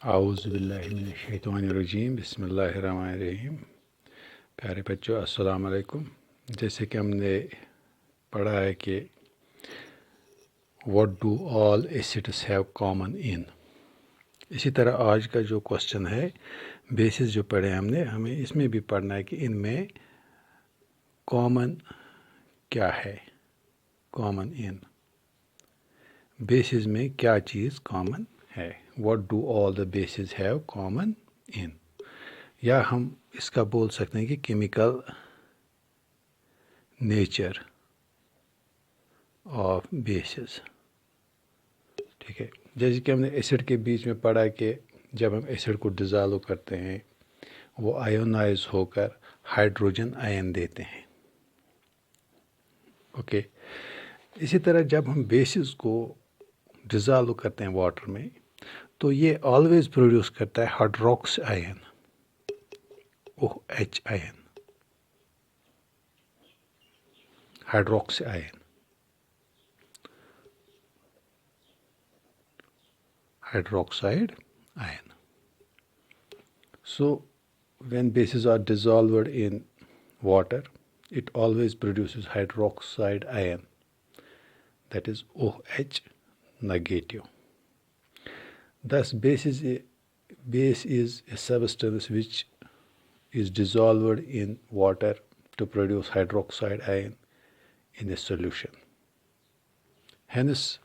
اعوذ باللہ من الشیطان الرجیم بسم اللہ الرحمن الرحیم. پیارے بچوں السلام علیکم. جیسے کہ ہم نے پڑھا ہے کہ what do all acids have common in. اسی طرح آج کا جو کوشچن ہے بیسز جو پڑھے ہم نے ہمیں اس میں بھی پڑھنا ہے کہ ان میں کامن کیا ہے. کامن ان بیسز میں کیا چیز کامن ہے. what do all the bases have common in. یا ہم اس کا بول سکتے ہیں کہ کیمیکل نیچر آف بیسز. ٹھیک ہے. جیسے کہ ہم نے ایسڈ کے بیچ میں پڑھا کہ جب ہم ایسڈ کو ڈیزالو کرتے ہیں وہ آئونائز ہو کر ہائیڈروجن آئن دیتے ہیں. اوکے. اسی طرح جب ہم بیسز کو ڈیزالو کرتے ہیں واٹر میں تو یہ آلویز پروڈیوس کرتا ہے ہائیڈروکس آئن OH ion ہائیڈروکس ion hydroxide ion. So when bases are dissolved in water, it always produces hydroxide ion, that is OH negative. Thus base is a substance which is dissolved in water to produce hydroxide ion in a solution. Hence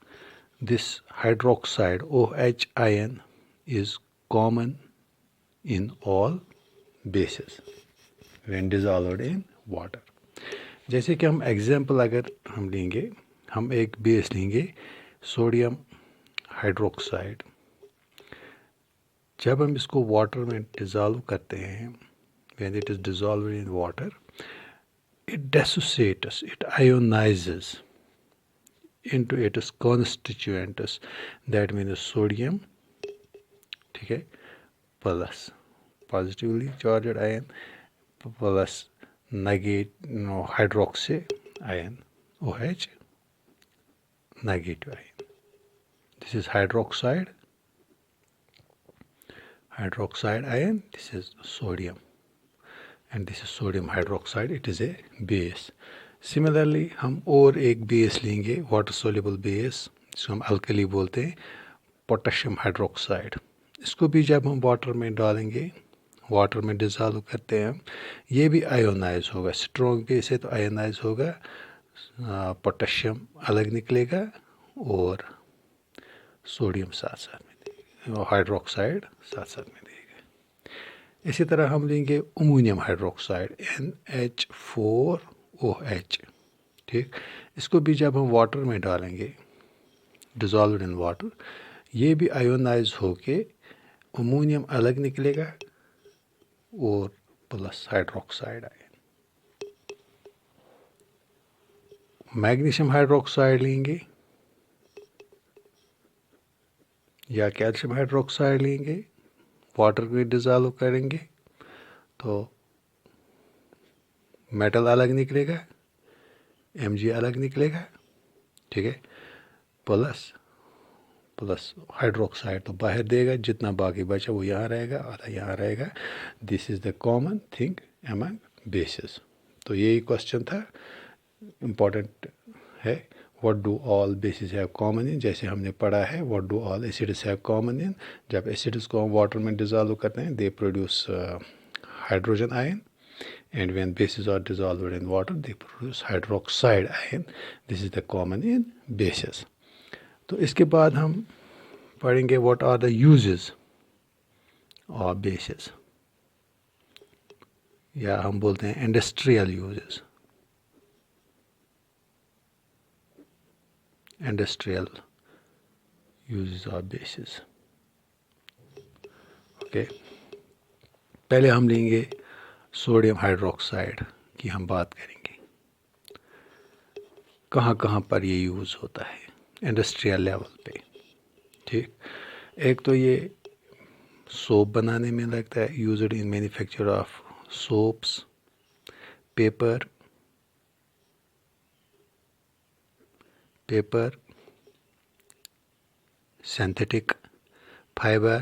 this hydroxide OH ion is common in all bases when dissolved in water. جیسے کہ ہم example اگر ہم لیں گے ہم ایک بیس لیں گے سوڈیم ہائیڈروکسائڈ. جب ہم اس کو واٹر میں ڈیزالو کرتے ہیں when it is dissolved in water it dissociates, it ionizes into its constituents, that means sodium, ٹھیک ہے, plus positively charged ion plus hydroxy ion OH negative ion. This is hydroxide ion, this is sodium, and this is sodium hydroxide, it is a base. Similarly ہم اور ایک بیس لیں گے water سولیبل بیس جس کو ہم الکلی بولتے ہیں پوٹاشیم ہائیڈروکسائڈ. اس کو بھی جب ہم واٹر میں ڈالیں گے واٹر میں ڈیزالو کرتے ہیں یہ بھی آئونائز ہوگا. اسٹرانگ بیس ہے تو آئونائز ہوگا, پوٹاشیم الگ نکلے گا اور سوڈیم ساتھ ساتھ میں دے گا, ہائیڈروکسائڈ ساتھ ساتھ میں دے گا. اسی طرح ہم لیں گے امونیم ہائیڈروکسائڈ NH4OH. ٹھیک. اس کو بھی جب ہم واٹر میں ڈالیں گے ڈیزالوڈ ان واٹر یہ بھی آئونائز ہو کے امونیم الگ نکلے گا اور پلس ہائیڈروکسائڈ آئن. میگنیشیم ہائیڈروکسائڈ لیں گے یا کیلشیم ہائیڈروکسائڈ لیں گے واٹر میں ڈیزالو کریں گے تو میٹل الگ نکلے گا Mg الگ نکلے گا, ٹھیک ہے, پلس ہائیڈروکسائڈ تو باہر دے گا, جتنا باقی بچا وہ یہاں رہے گا آدھا یہاں رہے گا. This is the common thing among bases. تو یہی کوشچن تھا, امپورٹنٹ ہے. what do all bases have common in, جیسے ہم نے پڑھا ہے what do all acids have common in. جب ایسڈس کو ہم واٹر میں ڈیزالو کرتے ہیں they produce hydrogen ion, and when bases are dissolved in water they produce hydroxide ion. This is the common in bases. تو اس کے بعد ہم پڑھیں گے what are the uses of bases, یا ہم بولتے ہیں industrial uses. Industrial uses of bases. Okay. پہلے ہم لیں گے سوڈیم ہائیڈروکسائڈ کی ہم بات کریں گے کہاں کہاں پر یہ یوز ہوتا ہے انڈسٹریل لیول پہ. ٹھیک. ایک تو یہ سوپ بنانے میں لگتا ہے, used in manufacture of soaps, paper, synthetic fibre,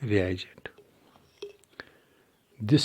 reagent. This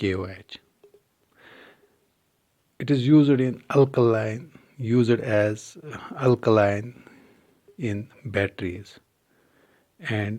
KOH. It is used as alkaline in batteries and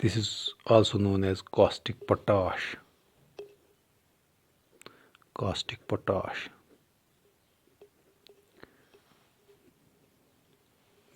This is also known as caustic potash,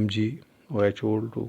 MgOH2।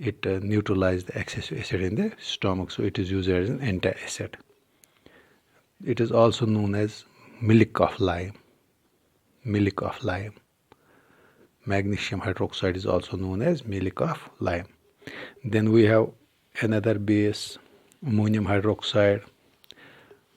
it neutralizes the excessive acid in the stomach, so it is used as an anti-acid. It is also known as milk of lime. Magnesium hydroxide is also known as milk of lime. Then we have another base, ammonium hydroxide,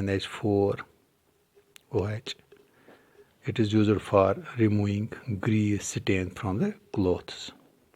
NH4OH. It is used for removing grease stain from the clothes.